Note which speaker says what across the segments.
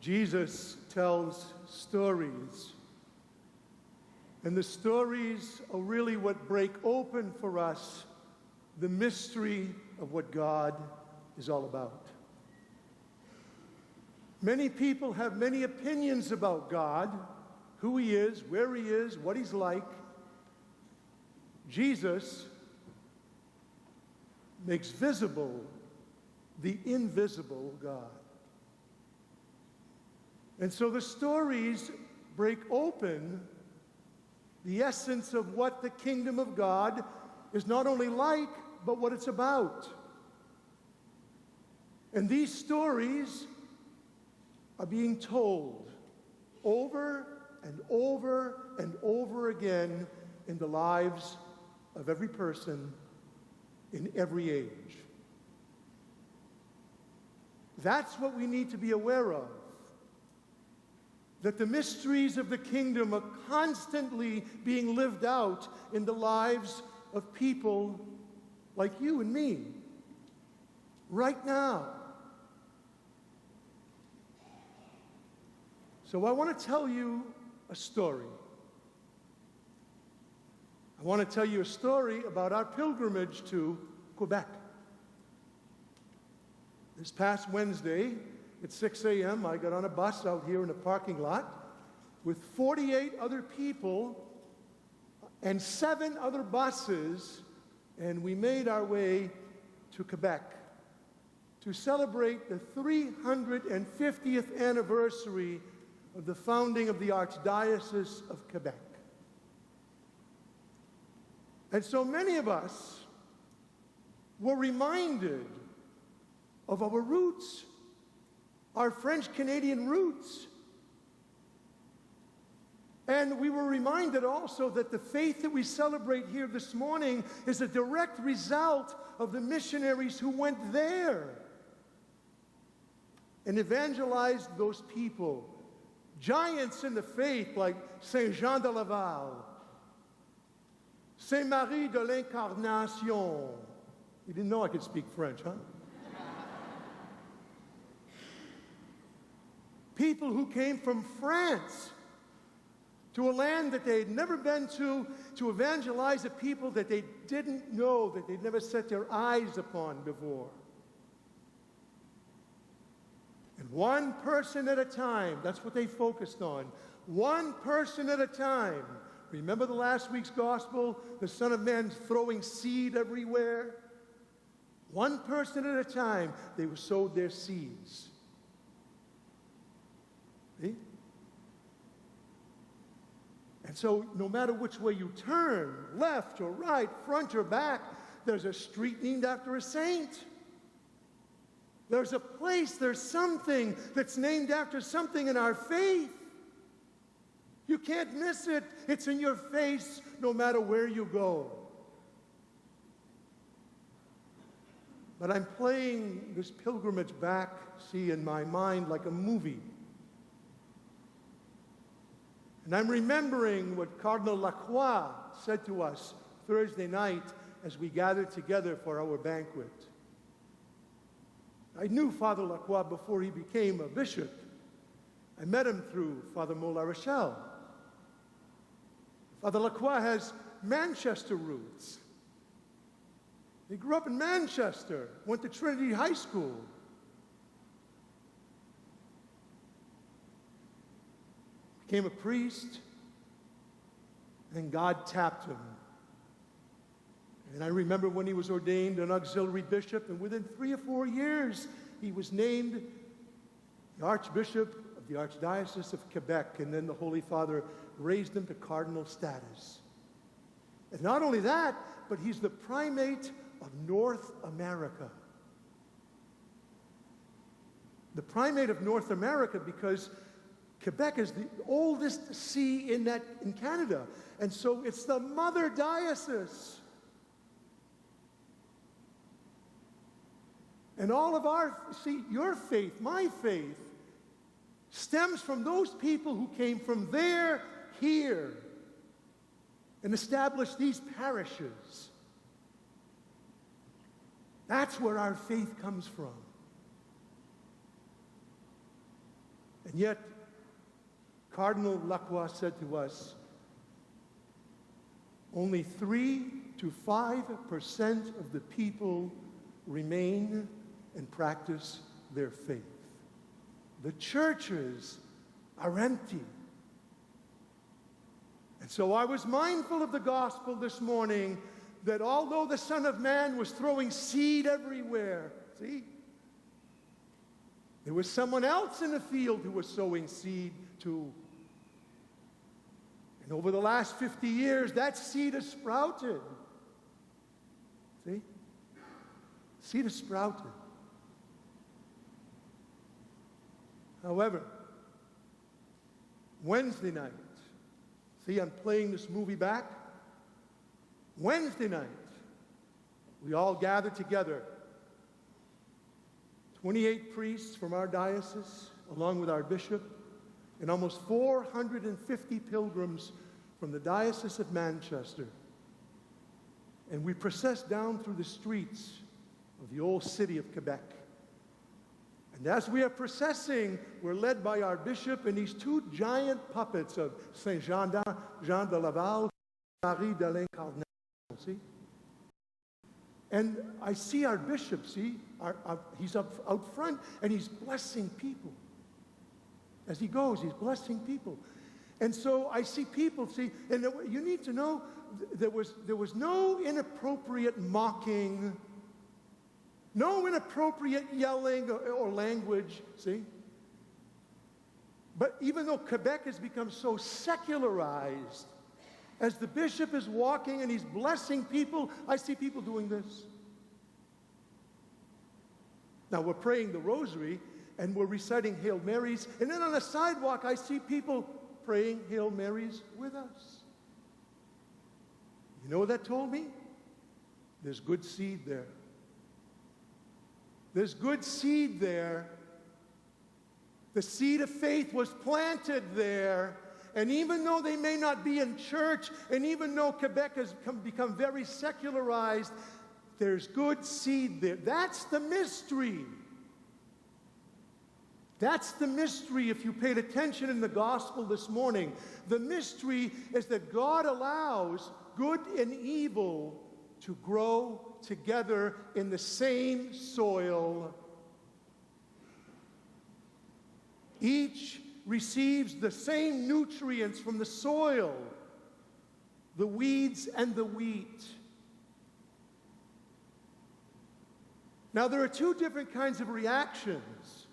Speaker 1: Jesus tells stories. And the stories are really what break open for us the mystery of what God is all about. Many people have many opinions about God, who he is, where he is, what he's like. Jesus makes visible the invisible God. And so the stories break open the essence of what the kingdom of God is not only like, but what it's about. And these stories are being told over and over and over again in the lives of every person in every age. That's what we need to be aware of. That the mysteries of the kingdom are constantly being lived out in the lives of people like you and me, right now. So I want to tell you a story. I want to tell you a story about our pilgrimage to Quebec. This past Wednesday, at 6 a.m., I got on a bus out here in a parking lot with 48 other people and 7 other buses, and we made our way to Quebec to celebrate the 350th anniversary of the founding of the Archdiocese of Quebec. And so many of us were reminded of our roots, our French-Canadian roots. And we were reminded also that the faith that we celebrate here this morning is a direct result of the missionaries who went there and evangelized those people. Giants in the faith like Saint Jean de Laval, Saint Marie de l'Incarnation. You didn't know I could speak French, huh? People who came from France to a land that they had never been to evangelize a people that they didn't know, that they'd never set their eyes upon before. And one person at a time, that's what they focused on. One person at a time. Remember the last week's gospel, the Son of Man throwing seed everywhere? One person at a time, they sowed their seeds. See? And so no matter which way you turn, left or right, front or back, there's a street named after a saint. There's a place, there's something that's named after something in our faith. You can't miss it. It's in your face no matter where you go. But I'm playing this pilgrimage back, see, in my mind like a movie. And I'm remembering what Cardinal Lacroix said to us Thursday night as we gathered together for our banquet. I knew Father Lacroix before he became a bishop. I met him through Father Mola Rochelle. Father Lacroix has Manchester roots. He grew up in Manchester, went to Trinity High School. Became a priest, and God tapped him. And I remember when he was ordained an auxiliary bishop, and within 3 or 4 years, he was named the Archbishop of the Archdiocese of Quebec, and then the Holy Father raised him to cardinal status. And not only that, but he's the primate of North America. The primate of North America because Quebec is the oldest see in Canada. And so it's the mother diocese. And all of your faith, my faith, stems from those people who came from there, here, and established these parishes. That's where our faith comes from. And yet, Cardinal Lacroix said to us, only 3 to 5% of the people remain and practice their faith. The churches are empty. And so I was mindful of the gospel this morning, that although the Son of Man was throwing seed everywhere, see, there was someone else in the field who was sowing seed too. And over the last 50 years, that seed has sprouted. See? Seed has sprouted. However, Wednesday night, see, I'm playing this movie back. Wednesday night, we all gathered together. 28 priests from our diocese, along with our bishop, and almost 450 pilgrims from the Diocese of Manchester. And we processed down through the streets of the old city of Quebec. And as we are processing, we're led by our bishop and these 2 giant puppets of Saint Jean de Laval, Marie de l'Incarnation. See? And I see our bishop, see? He's out front, and he's blessing people. As he goes, he's blessing people. And so I see people, see, and you need to know, there was no inappropriate mocking, no inappropriate yelling or language, see? But even though Quebec has become so secularized, as the bishop is walking and he's blessing people, I see people doing this. Now we're praying the rosary and we're reciting Hail Marys, and then on the sidewalk I see people praying Hail Marys with us. You know what that told me? There's good seed there. There's good seed there. The seed of faith was planted there. And even though they may not be in church, and even though Quebec has become very secularized, there's good seed there. That's the mystery. That's the mystery, if you paid attention in the gospel this morning. The mystery is that God allows good and evil to grow together in the same soil. Each receives the same nutrients from the soil, the weeds and the wheat. Now, there are 2 different kinds of reactions.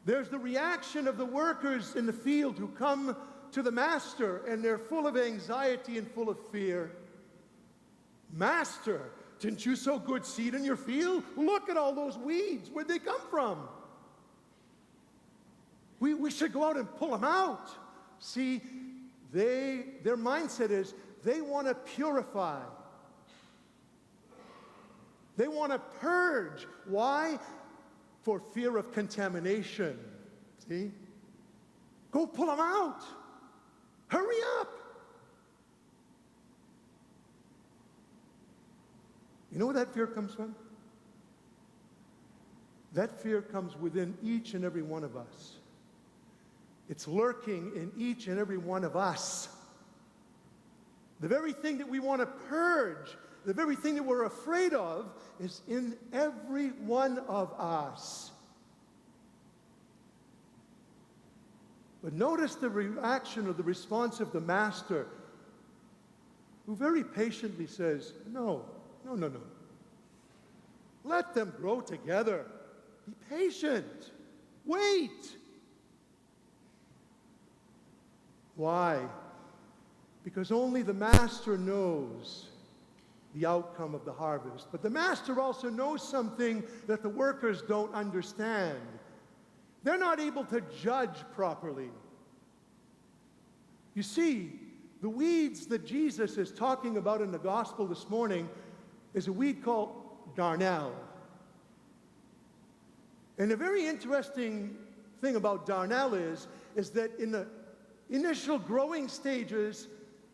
Speaker 1: There's the reaction of the workers in the field who come to the master and they're full of anxiety and full of fear. Master, didn't you sow good seed in your field? Look at all those weeds. Where'd they come from? We should go out and pull them out. See, their mindset is they want to purify. They want to purge. Why? For fear of contamination. See? Go pull them out. Hurry up. You know where that fear comes from? That fear comes within each and every one of us. It's lurking in each and every one of us. The very thing that we want to purge, the very thing that we're afraid of, is in every one of us. But notice the reaction or the response of the master, who very patiently says, no. Let them grow together. Be patient. Wait. Why? Because only the master knows the outcome of the harvest. But the master also knows something that the workers don't understand. They're not able to judge properly. You see, the weeds that Jesus is talking about in the gospel this morning is a weed called darnel. And a very interesting thing about darnel is that in the initial growing stages,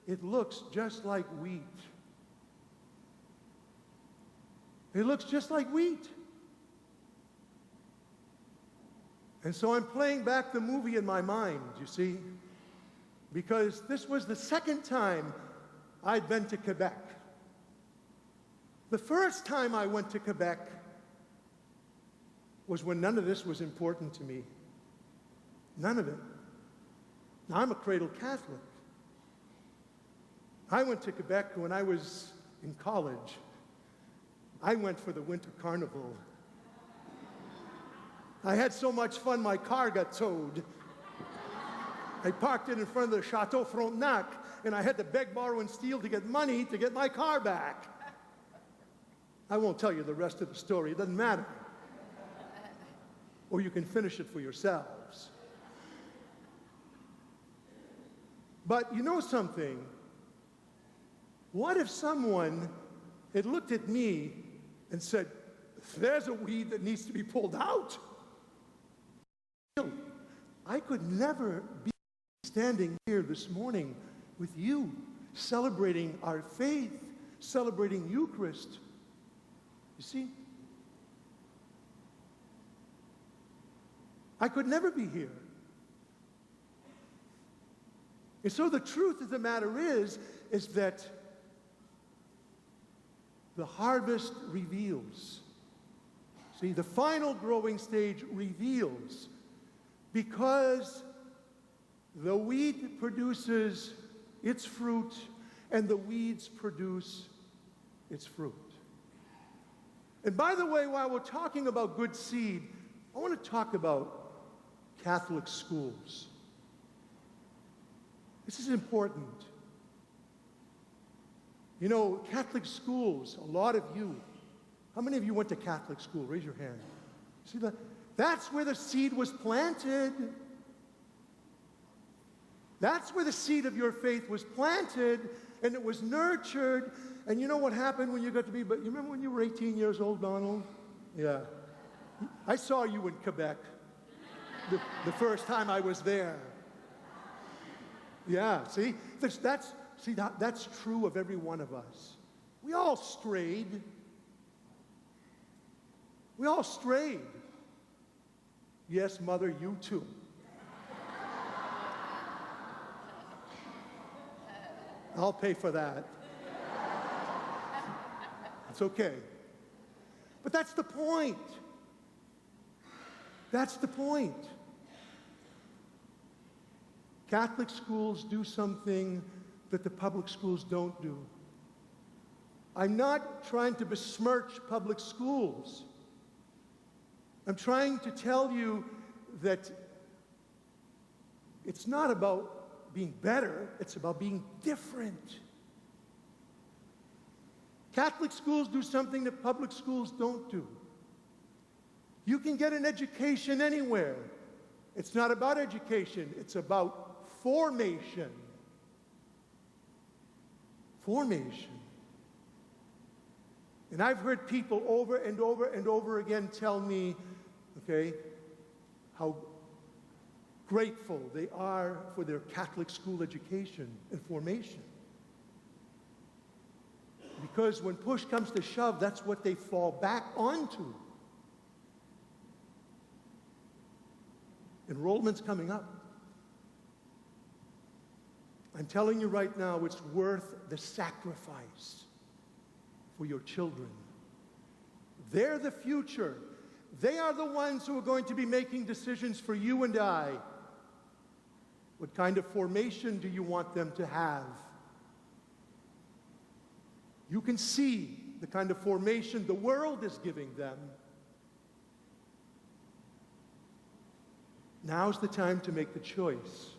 Speaker 1: it looks just like wheat. It looks just like wheat. And so I'm playing back the movie in my mind, you see, because this was the second time I'd been to Quebec. The first time I went to Quebec was when none of this was important to me. None of it. Now, I'm a cradle Catholic. I went to Quebec when I was in college. I went for the Winter Carnival. I had so much fun, my car got towed. I parked it in front of the Chateau Frontenac, and I had to beg, borrow, and steal to get money to get my car back. I won't tell you the rest of the story. It doesn't matter. Or you can finish it for yourselves. But you know something? What if someone had looked at me and said, there's a weed that needs to be pulled out? I could never be standing here this morning with you, celebrating our faith, celebrating Eucharist. You see? I could never be here. And so the truth of the matter is that the harvest reveals. See, the final growing stage reveals, because the wheat produces its fruit and the weeds produce its fruit. And by the way, while we're talking about good seed, I want to talk about Catholic schools. This is important. You know, Catholic schools, a lot of you, how many of you went to Catholic school? Raise your hand. See that? That's where the seed was planted. That's where the seed of your faith was planted, and it was nurtured. And you know what happened when you got to be, but you remember when you were 18 years old, Donald? Yeah. I saw you in Quebec the first time I was there. Yeah, see? That's true of every one of us. We all strayed. We all strayed. Yes, Mother, you too. I'll pay for that. It's okay. But that's the point. That's the point. Catholic schools do something that the public schools don't do. I'm not trying to besmirch public schools. I'm trying to tell you that it's not about being better, it's about being different. Catholic schools do something that public schools don't do. You can get an education anywhere. It's not about education, it's about formation. Formation. And I've heard people over and over and over again tell me, okay, how grateful they are for their Catholic school education and formation. Because when push comes to shove, that's what they fall back onto. Enrollment's coming up. I'm telling you right now, it's worth the sacrifice for your children. They're the future. They are the ones who are going to be making decisions for you and I. What kind of formation do you want them to have? You can see the kind of formation the world is giving them. Now's the time to make the choice.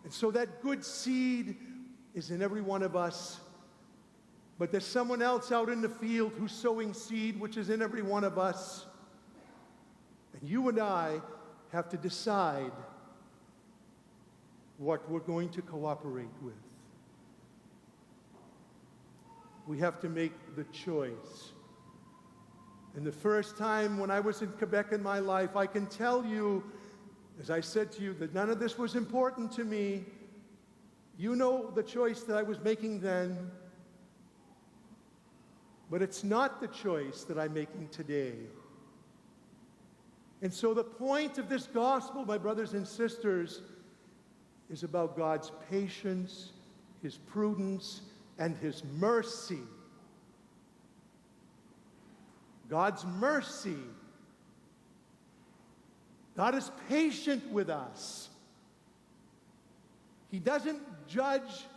Speaker 1: And so that good seed is in every one of us, but there's someone else out in the field who's sowing seed, which is in every one of us. And you and I have to decide what we're going to cooperate with. We have to make the choice. And the first time when I was in Quebec in my life, I can tell you, as I said to you, that none of this was important to me. You know the choice that I was making then, but it's not the choice that I'm making today. And so the point of this gospel, my brothers and sisters, is about God's patience, His prudence, and His mercy. God's mercy. God is patient with us. He doesn't judge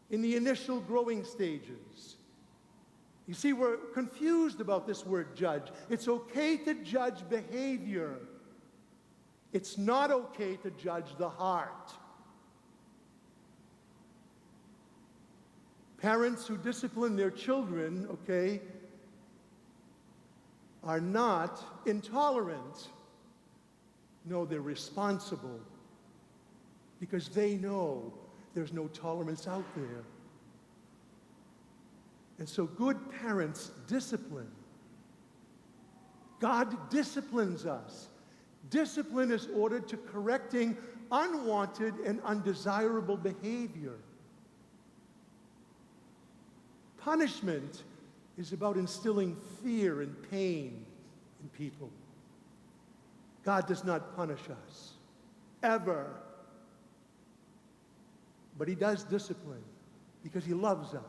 Speaker 1: in the initial growing stages. You see, we're confused about this word judge. It's okay to judge behavior. It's not okay to judge the heart. Parents who discipline their children, okay, are not intolerant. No, they're responsible because they know there's no tolerance out there. And so good parents discipline. God disciplines us. Discipline is ordered to correcting unwanted and undesirable behavior. Punishment is about instilling fear and pain in people. God does not punish us, ever. But He does discipline because He loves us.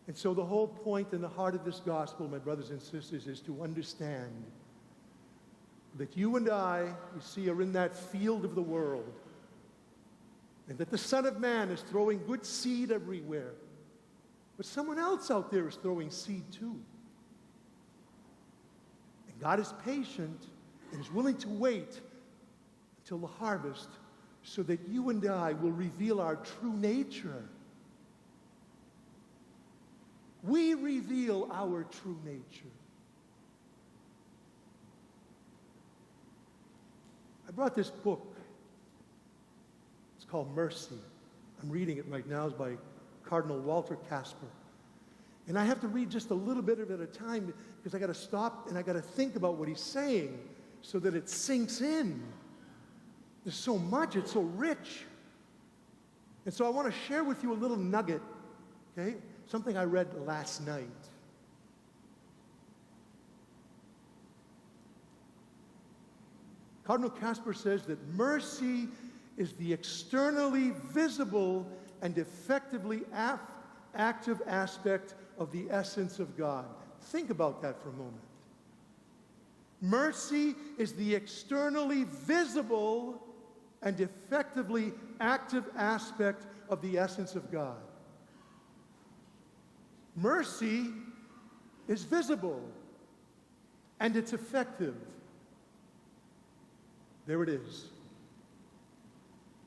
Speaker 1: And so the whole point and the heart of this gospel, my brothers and sisters, is to understand that you and I, you see, are in that field of the world, and that the Son of Man is throwing good seed everywhere. But someone else out there is throwing seed too. And God is patient and is willing to wait until the harvest so that you and I will reveal our true nature. We reveal our true nature. I brought this book. It's called Mercy. I'm reading it right now. It's by Cardinal Walter Casper. And I have to read just a little bit of it at a time because I got to stop and I got to think about what he's saying so that it sinks in. There's so much, it's so rich. And so I want to share with you a little nugget, okay? Something I read last night. Cardinal Casper says that mercy is the externally visible and effectively active aspect of the essence of God. Think about that for a moment. Mercy is the externally visible and effectively active aspect of the essence of God. Mercy is visible and it's effective. There it is.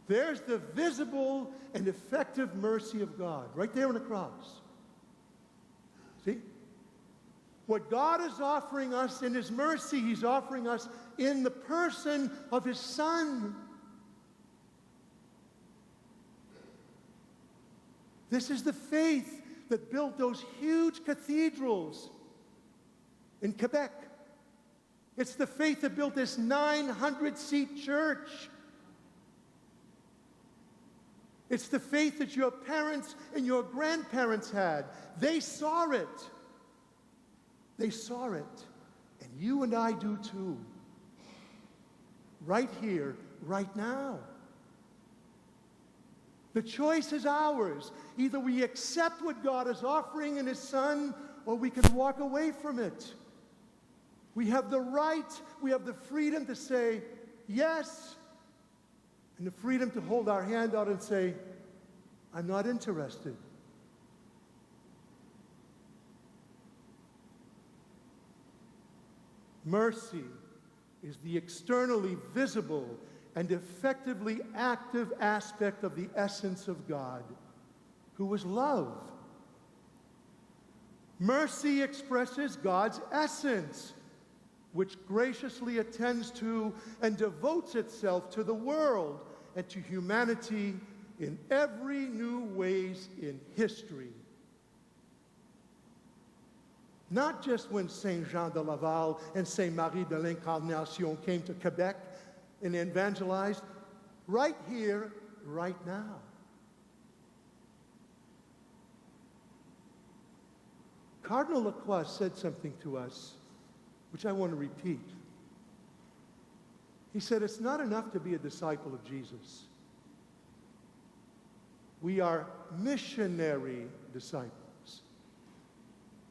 Speaker 1: There's the visible and effective mercy of God, right there on the cross. See? What God is offering us in His mercy, He's offering us in the person of His Son. This is the faith that built those huge cathedrals in Quebec. It's the faith that built this 900-seat church. It's the faith that your parents and your grandparents had. They saw it. They saw it. And you and I do too. Right here, right now. The choice is ours. Either we accept what God is offering in His Son, or we can walk away from it. We have the right, we have the freedom to say yes, and the freedom to hold our hand out and say, I'm not interested. Mercy is the externally visible and effectively active aspect of the essence of God, who is love. Mercy expresses God's essence, which graciously attends to and devotes itself to the world and to humanity in every new ways in history. Not just when Saint Jean de Laval and Saint Marie de l'Incarnation came to Quebec and evangelized, right here, right now. Cardinal Lacroix said something to us which I want to repeat. He said, it's not enough to be a disciple of Jesus. We are missionary disciples.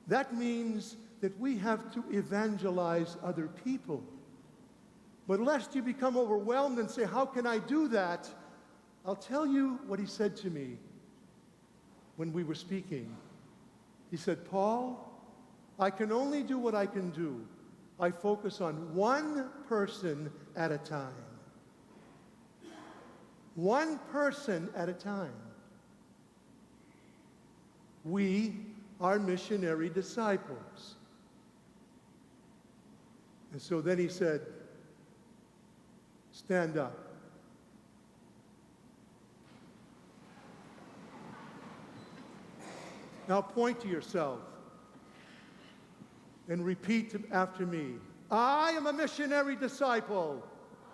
Speaker 1: That means that we have to evangelize other people. But lest you become overwhelmed and say, how can I do that? I'll tell you what he said to me when we were speaking. He said, Paul, I can only do what I can do. I focus on one person at a time. One person at a time. We are missionary disciples. And so then he said, stand up. Now point to yourself and repeat after me. I am a missionary disciple.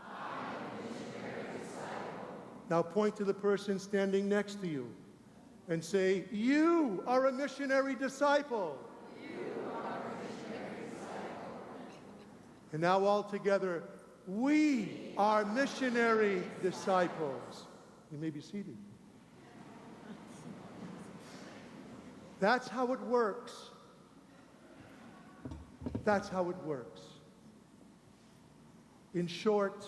Speaker 2: I am a missionary disciple.
Speaker 1: Now point to the person standing next to you and say, you are a missionary disciple.
Speaker 2: You are a missionary disciple.
Speaker 1: And now all together, we are missionary disciples. You may be seated. That's how it works. That's how it works. In short,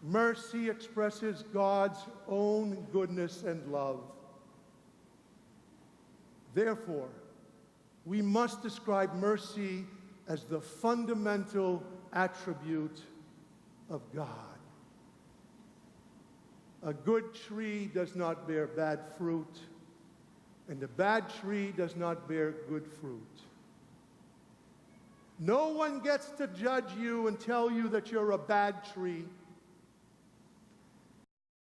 Speaker 1: mercy expresses God's own goodness and love. Therefore, we must describe mercy as the fundamental attribute of God. A good tree does not bear bad fruit, and a bad tree does not bear good fruit. No one gets to judge you and tell you that you're a bad tree.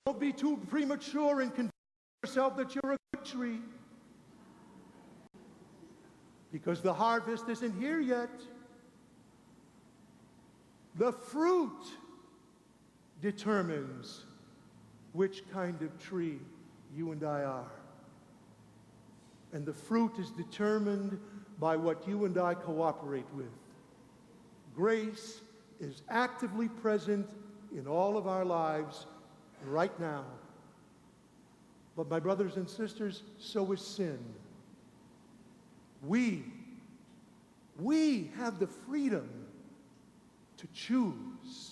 Speaker 1: Don't be too premature and convince yourself that you're a good tree, because the harvest isn't here yet. The fruit determines which kind of tree you and I are. And the fruit is determined by what you and I cooperate with. Grace is actively present in all of our lives right now. But my brothers and sisters, so is sin. We have the freedom to choose.